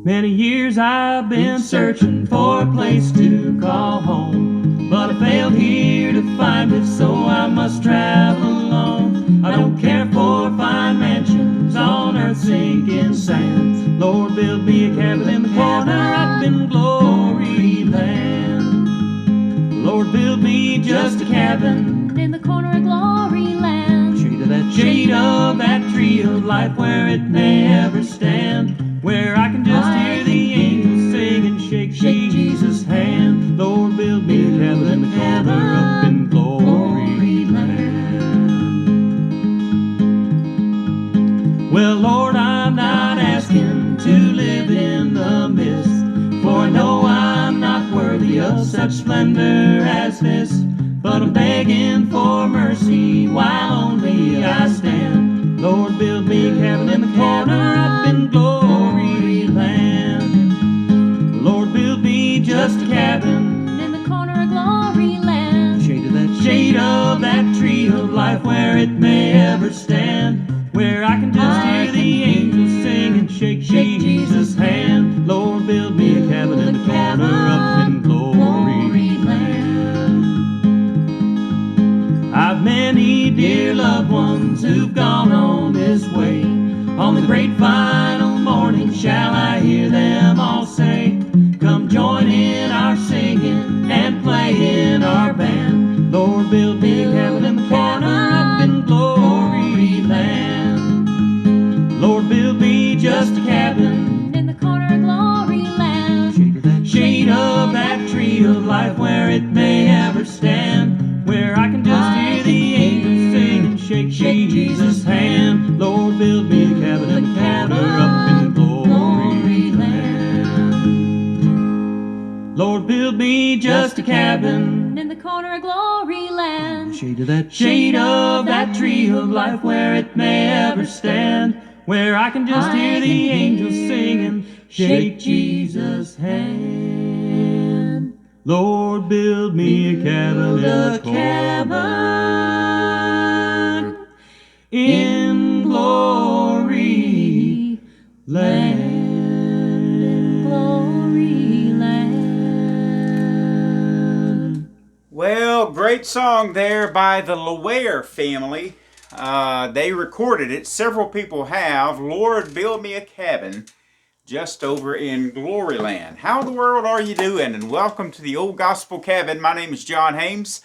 Many years I've been searching for a place to call home, but I failed here to find it, so I must travel alone. I don't care for fine mansions on earth's sinking sand. Lord, build me a cabin in the corner up in glory land. Lord, build me just a cabin in the corner of glory land. Shade of that tree of life where it may ever stand, where I can just hear the angels sing and shake Jesus' hand. Lord, build me a cabin in the corner up in glory land. Well, Lord, I'm not asking to live in the mist, for I know I'm not worthy of such splendor as this. But I'm begging for mercy while only I stand. Lord, build me a cabin in the corner up in glory land. Lord, build me just a cabin in the corner of glory land. Shade of that tree of life where it may ever stand, where I can just hear the angels sing and shake Jesus' hand. Lord, build me a cabin in the corner up in glory land. I've many dear loved ones who've gone on this way. On the great final morning shall I hear them all say, come join in our singing and play in our band. Lord, build me a cabin in the corner up in glory land. Lord, build me just a cabin in the corner of glory land. Shade of that tree of life where it may ever stand, where I can just hear the angels sing and shake Jesus' hand. Lord, build me a cabin in the corner up in glory land. Lord, build me just a cabin in the corner of glory land. Shade of that tree of life where it may ever stand, where I can just hear the angels sing and shake Jesus' hand. Lord, build me a cabin in glory land. Glory land. Well, great song there by the Loire family. They recorded it. Several people have. Lord, build me a cabin just over in Gloryland. How in the world are you doing? And welcome to the Old Gospel Cabin. My name is John Hames,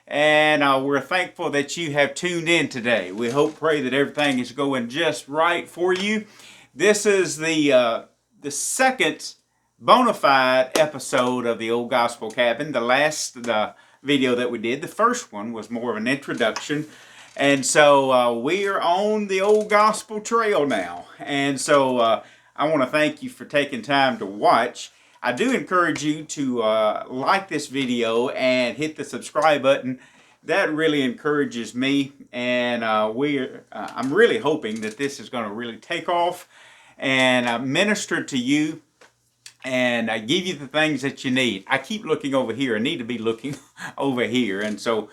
and we're thankful that you have tuned in today. We hope, pray that everything is going just right for you. This is the second bona fide episode of the Old Gospel Cabin. The last video that we did, the first one, was more of an introduction. And so we are on the Old Gospel Trail now. And so I want to thank you for taking time to watch. I do encourage you to like this video and hit the subscribe button. That really encourages me, and I'm really hoping that this is going to really take off and minister to you and give you the things that you need. I keep looking over here. I need to be looking over here, and so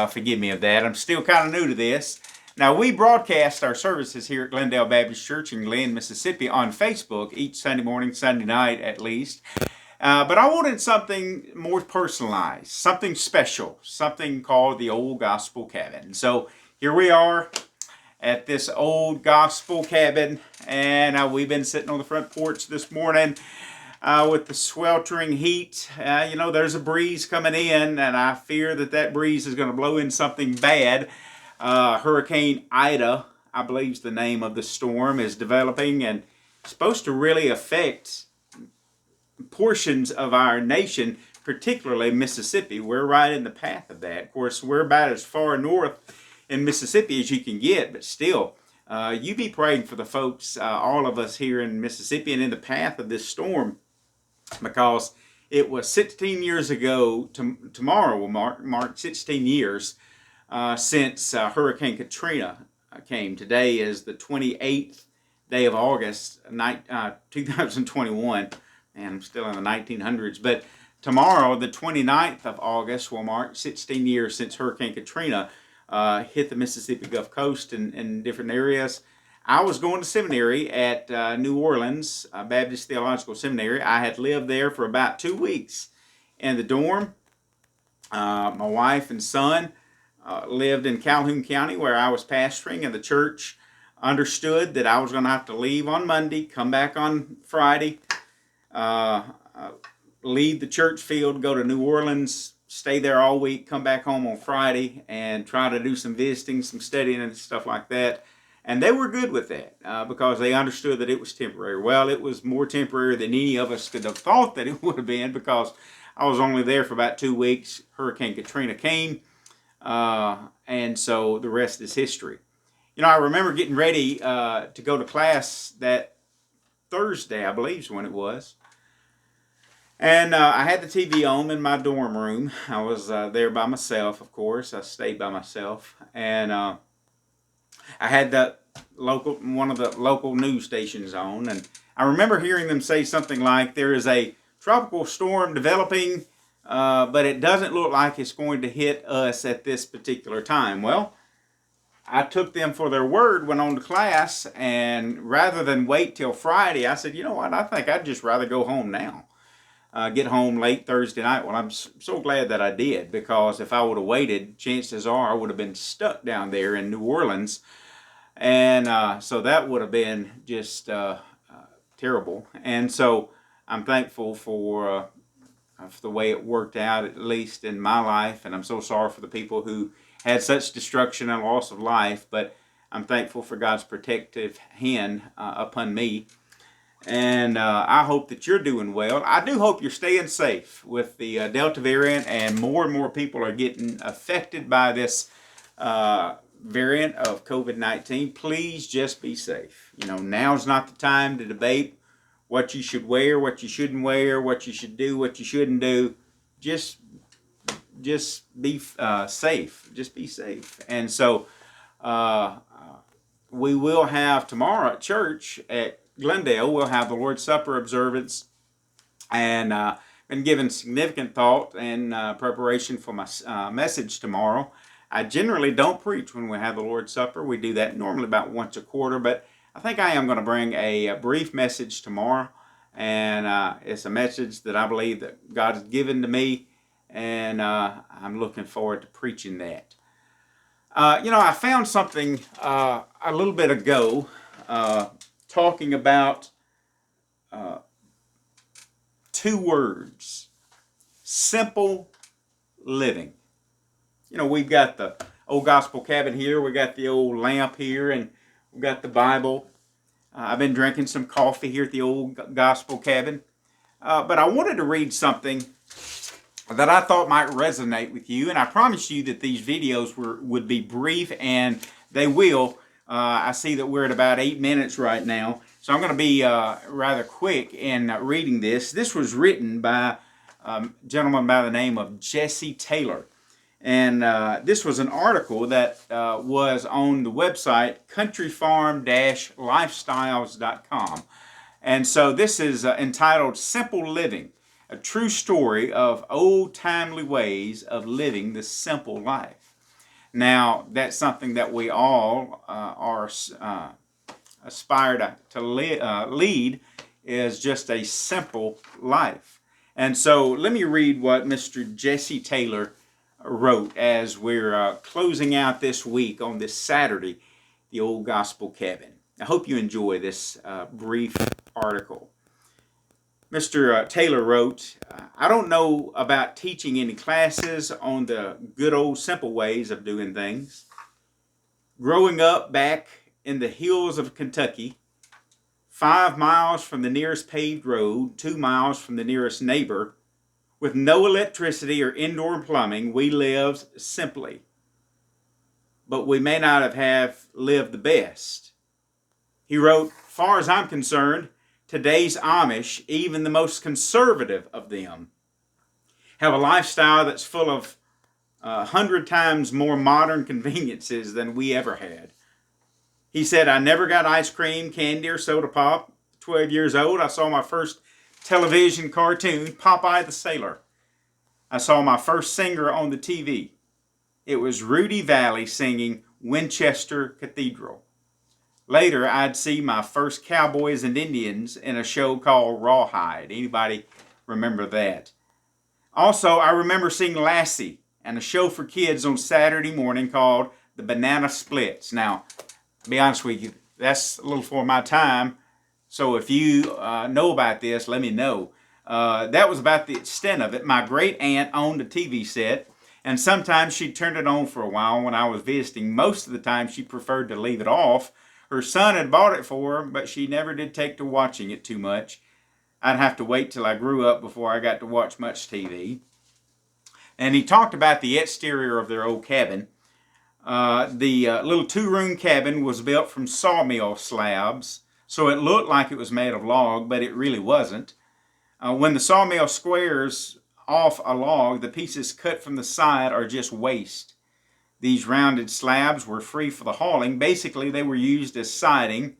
forgive me of that. I'm still kind of new to this. Now, we broadcast our services here at Glendale Baptist Church in Glenn, Mississippi on Facebook each Sunday morning, Sunday night at least. But I wanted something more personalized, something special, something called the Old Gospel Cabin. So here we are at this Old Gospel Cabin, and we've been sitting on the front porch this morning with the sweltering heat. You know, there's a breeze coming in, and I fear that that breeze is going to blow in something bad. Hurricane Ida, I believe is the name of the storm, is developing and supposed to really affect portions of our nation, particularly Mississippi. We're right in the path of that. Of course, we're about as far north in Mississippi as you can get, but still, you be praying for the folks, all of us here in Mississippi and in the path of this storm, because it was 16 years ago, tomorrow will mark 16 years since Hurricane Katrina came. Today is the 28th day of August, 2021, and I'm still in the 1900s. But tomorrow, the 29th of August, will mark 16 years since Hurricane Katrina hit the Mississippi Gulf Coast and different areas. I was going to seminary at New Orleans Baptist Theological Seminary. I had lived there for about 2 weeks in the dorm. My wife and son lived in Calhoun County where I was pastoring, and the church understood that I was going to have to leave on Monday, come back on Friday, leave the church field, go to New Orleans, stay there all week, come back home on Friday, and try to do some visiting, some studying, and stuff like that. And they were good with that because they understood that it was temporary. Well, it was more temporary than any of us could have thought that it would have been, because I was only there for about 2 weeks. Hurricane Katrina came, and so the rest is history. You know, I remember getting ready to go to class that Thursday, I believe is when it was. And I had the TV on in my dorm room. I was there by myself, of course. I stayed by myself. And I had one of the local news stations on. And I remember hearing them say something like, there is a tropical storm developing, but it doesn't look like it's going to hit us at this particular time. Well, I took them for their word, went on to class, and rather than wait till Friday, I said, you know what, I think I'd just rather go home now. Get home late Thursday night. Well, I'm so glad that I did, because if I would have waited, chances are I would have been stuck down there in New Orleans. And so that would have been just terrible. And so I'm thankful for the way it worked out, at least in my life. And I'm so sorry for the people who had such destruction and loss of life. But I'm thankful for God's protective hand upon me. And I hope that you're doing well. I do hope you're staying safe with the Delta variant, and more people are getting affected by this variant of COVID-19. Please just be safe. You know, now's not the time to debate what you should wear, what you shouldn't wear, what you should do, what you shouldn't do. Just be safe. Just be safe. And so we will have tomorrow at church at Glendale, we'll have the Lord's Supper observance, and been given significant thought and preparation for my message tomorrow. I generally don't preach when we have the Lord's Supper. We do that normally about once a quarter, but I think I am going to bring a brief message tomorrow, and it's a message that I believe that God has given to me, and I'm looking forward to preaching that. You know, I found something a little bit ago talking about 2 words: simple living. You know, we've got the old gospel cabin here, we got the old lamp here, and we've got the Bible. I've been drinking some coffee here at the old gospel cabin. But I wanted to read something that I thought might resonate with you, and I promise you that these videos would be brief, and they will. I see that we're at about 8 minutes right now, so I'm going to be rather quick in reading this. This was written by a gentleman by the name of Jesse Taylor, and this was an article that was on the website countryfarm-lifestyles.com. And so this is entitled Simple Living, a true story of old timely ways of living the simple life. Now, that's something that we all aspire to lead, is just a simple life. And so let me read what Mr. Jesse Taylor wrote as we're closing out this week on this Saturday, the old gospel cabin. I hope you enjoy this brief article. Mr. Taylor wrote, I don't know about teaching any classes on the good old simple ways of doing things. Growing up back in the hills of Kentucky, 5 miles from the nearest paved road, 2 miles from the nearest neighbor, with no electricity or indoor plumbing, we lived simply. But we may not have lived the best. He wrote, far as I'm concerned, today's Amish, even the most conservative of them, have a lifestyle that's full of 100 times more modern conveniences than we ever had. He said, I never got ice cream, candy, or soda pop. 12 years old, I saw my first television cartoon, Popeye the Sailor. I saw my first singer on the TV. It was Rudy Valley singing Winchester Cathedral. Later, I'd see my first cowboys and Indians in a show called Rawhide. Anybody remember that? Also, I remember seeing Lassie and a show for kids on Saturday morning called The Banana Splits. Now, to be honest with you, that's a little for my time. So if you know about this, let me know. That was about the extent of it. My great aunt owned a TV set, and sometimes she'd turn it on for a while when I was visiting. Most of the time, she preferred to leave it off. Her son had bought it for her, but she never did take to watching it too much. I'd have to wait till I grew up before I got to watch much TV. And he talked about the exterior of their old cabin. The little two-room cabin was built from sawmill slabs, so it looked like it was made of log, but it really wasn't. When the sawmill squares off a log, the pieces cut from the side are just waste. These rounded slabs were free for the hauling. Basically, they were used as siding,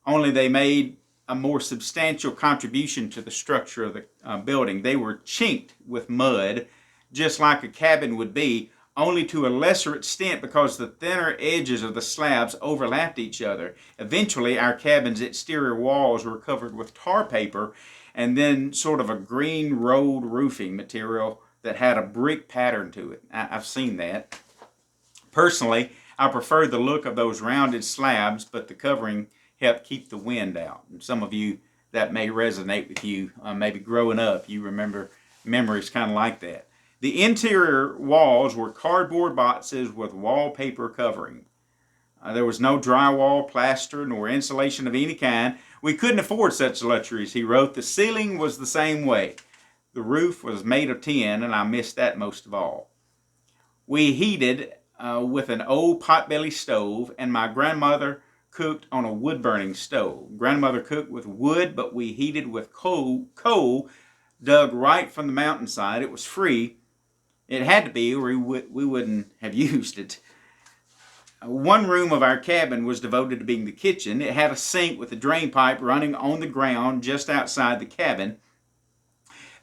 only they made a more substantial contribution to the structure of the building. They were chinked with mud, just like a cabin would be, only to a lesser extent because the thinner edges of the slabs overlapped each other. Eventually, our cabin's exterior walls were covered with tar paper and then sort of a green rolled roofing material that had a brick pattern to it. I've seen that. Personally, I prefer the look of those rounded slabs, but the covering helped keep the wind out. And some of you, that may resonate with you. Maybe growing up, you remember memories kind of like that. The interior walls were cardboard boxes with wallpaper covering. There was no drywall, plaster, nor insulation of any kind. We couldn't afford such luxuries, he wrote. The ceiling was the same way. The roof was made of tin, and I missed that most of all. We heated with an old potbelly stove, and my grandmother cooked on a wood-burning stove. Grandmother cooked with wood, but we heated with coal dug right from the mountainside. It was free. It had to be, or we wouldn't have used it. One room of our cabin was devoted to being the kitchen. It had a sink with a drain pipe running on the ground just outside the cabin.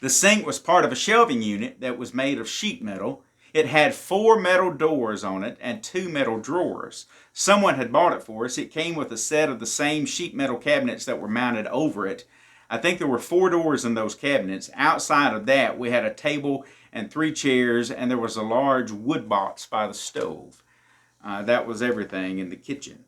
The sink was part of a shelving unit that was made of sheet metal. It had 4 metal doors on it and 2 metal drawers. Someone had bought it for us. It came with a set of the same sheet metal cabinets that were mounted over it. I think there were 4 doors in those cabinets. Outside of that, we had a table and 3 chairs, and there was a large wood box by the stove. That was everything in the kitchen.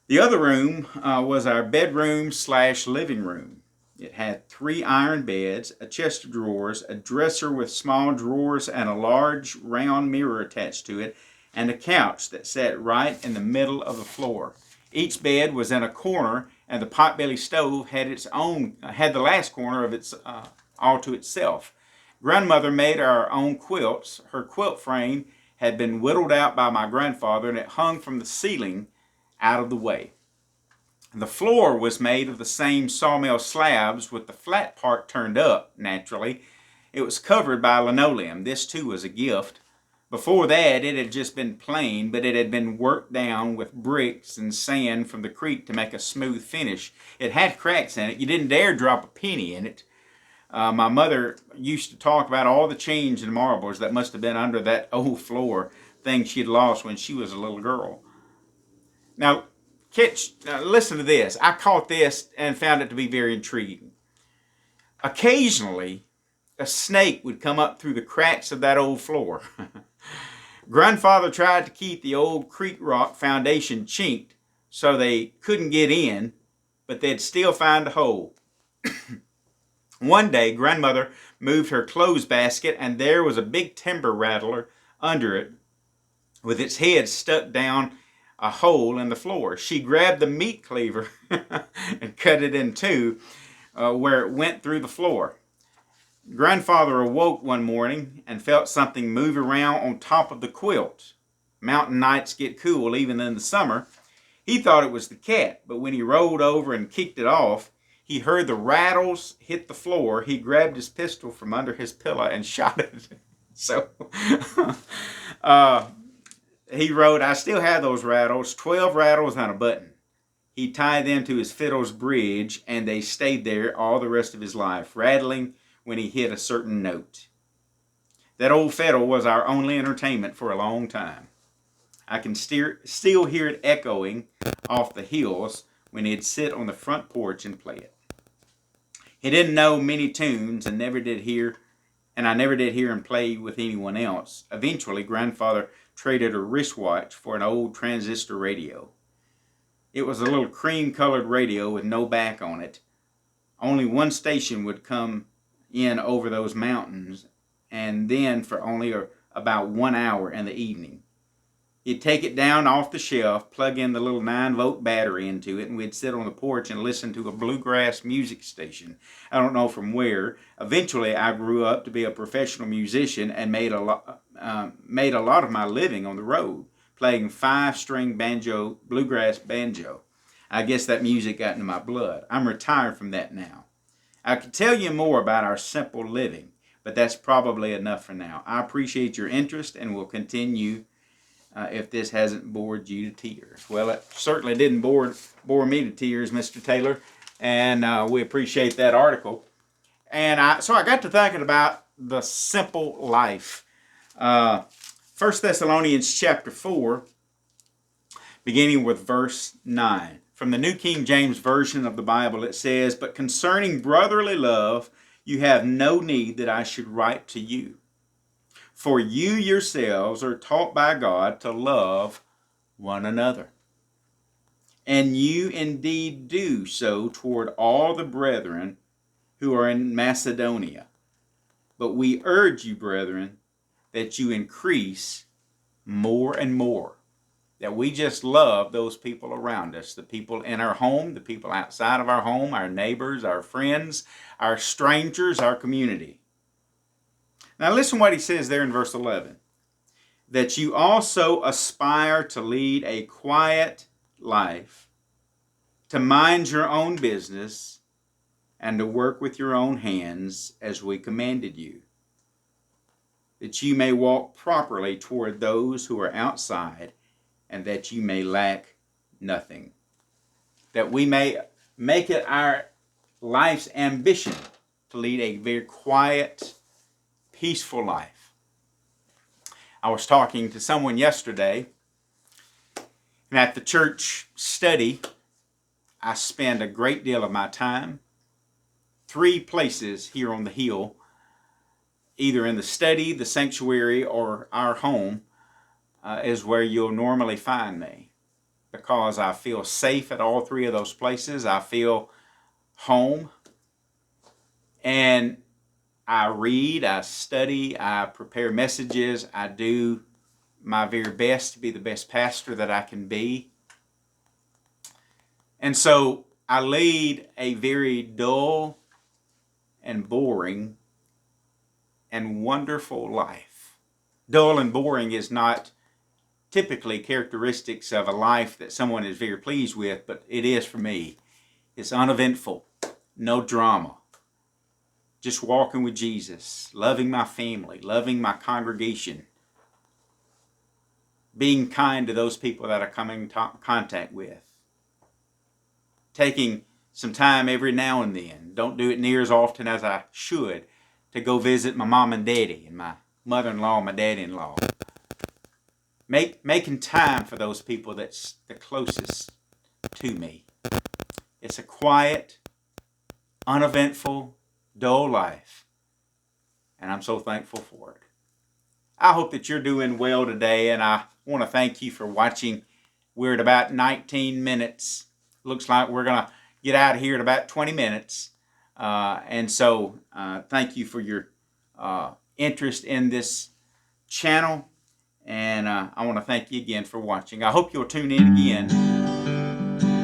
The other room was our bedroom / living room. It had 3 iron beds, a chest of drawers, a dresser with small drawers and a large round mirror attached to it, and a couch that sat right in the middle of the floor. Each bed was in a corner, and the potbelly stove had the last corner of its all to itself. Grandmother made our own quilts. Her quilt frame had been whittled out by my grandfather, and it hung from the ceiling out of the way. The floor was made of the same sawmill slabs with the flat part turned up, naturally. It was covered by linoleum. This too was a gift. Before that, it had just been plain, but it had been worked down with bricks and sand from the creek to make a smooth finish. It had cracks in it. You didn't dare drop a penny in it. My mother used to talk about all the change in marbles that must have been under that old floor, things she'd lost when she was a little girl. Now, listen to this. I caught this and found it to be very intriguing. Occasionally, a snake would come up through the cracks of that old floor. Grandfather tried to keep the old creek rock foundation chinked so they couldn't get in, but they'd still find a hole. One day, Grandmother moved her clothes basket, and there was a big timber rattler under it with its head stuck down a hole in the floor. She grabbed the meat cleaver and cut it in two where it went through the floor. Grandfather awoke one morning and felt something move around on top of the quilt. Mountain nights get cool even in the summer. He thought it was the cat, but when he rolled over and kicked it off, he heard the rattles hit the floor. He grabbed his pistol from under his pillow and shot it. So, he wrote, I still have those rattles, 12 rattles and a button. He tied them to his fiddle's bridge, and they stayed there all the rest of his life, rattling when he hit a certain note. That old fiddle was our only entertainment for a long time. I can still hear it echoing off the hills when he'd sit on the front porch and play it. He didn't know many tunes and I never did hear him play with anyone else. Eventually, Grandfather traded a wristwatch for an old transistor radio. It was a little cream-colored radio with no back on it. Only one station would come in over those mountains, and then for only about 1 hour in the evening. He'd take it down off the shelf, plug in the little 9-volt battery into it, and we'd sit on the porch and listen to a bluegrass music station. I don't know from where. Eventually, I grew up to be a professional musician and made a lot of my living on the road, playing 5-string banjo, bluegrass banjo. I guess that music got into my blood. I'm retired from that now. I could tell you more about our simple living, but that's probably enough for now. I appreciate your interest and will continue if this hasn't bored you to tears. Well, it certainly didn't bore me to tears, Mr. Taylor, and we appreciate that article. And so I got to thinking about the simple life. 1 Thessalonians chapter 4, beginning with verse 9. From the New King James Version of the Bible, it says, "But concerning brotherly love, you have no need that I should write to you. For you yourselves are taught by God to love one another. And you indeed do so toward all the brethren who are in Macedonia. But we urge you, brethren, that you increase more and more." That we just love those people around us, the people in our home, the people outside of our home, our neighbors, our friends, our strangers, our community. Now listen what he says there in verse 11. "That you also aspire to lead a quiet life, to mind your own business, and to work with your own hands as we commanded you. That you may walk properly toward those who are outside, and that you may lack nothing." That we may make it our life's ambition to lead a very quiet, peaceful life. I was talking to someone yesterday, and at the church study, I spend a great deal of my time. 3 places here on the hill, either in the study, the sanctuary, or our home, is where you'll normally find me, because I feel safe at all 3 of those places. I feel home, and I read, I study, I prepare messages, I do my very best to be the best pastor that I can be. And so I lead a very dull and boring and wonderful life. Dull and boring is not typically characteristics of a life that someone is very pleased with, but it is for me. It's uneventful, no drama. Just walking with Jesus, loving my family, loving my congregation, being kind to those people that I come in contact with, taking some time every now and then, don't do it near as often as I should, to go visit my mom and daddy and my mother-in-law and my daddy-in-law. Making time for those people that's the closest to me. It's a quiet, uneventful, dull life, and I'm so thankful for it. I hope that you're doing well today, and I want to thank you for watching. We're at about 19 minutes. Looks like we're going to get out of here in about 20 minutes. And so thank you for your interest in this channel. And I want to thank you again for watching. I hope you'll tune in again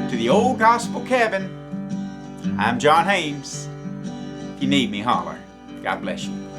to the Old Gospel Cabin. I'm John Haynes. If you need me, holler. God bless you.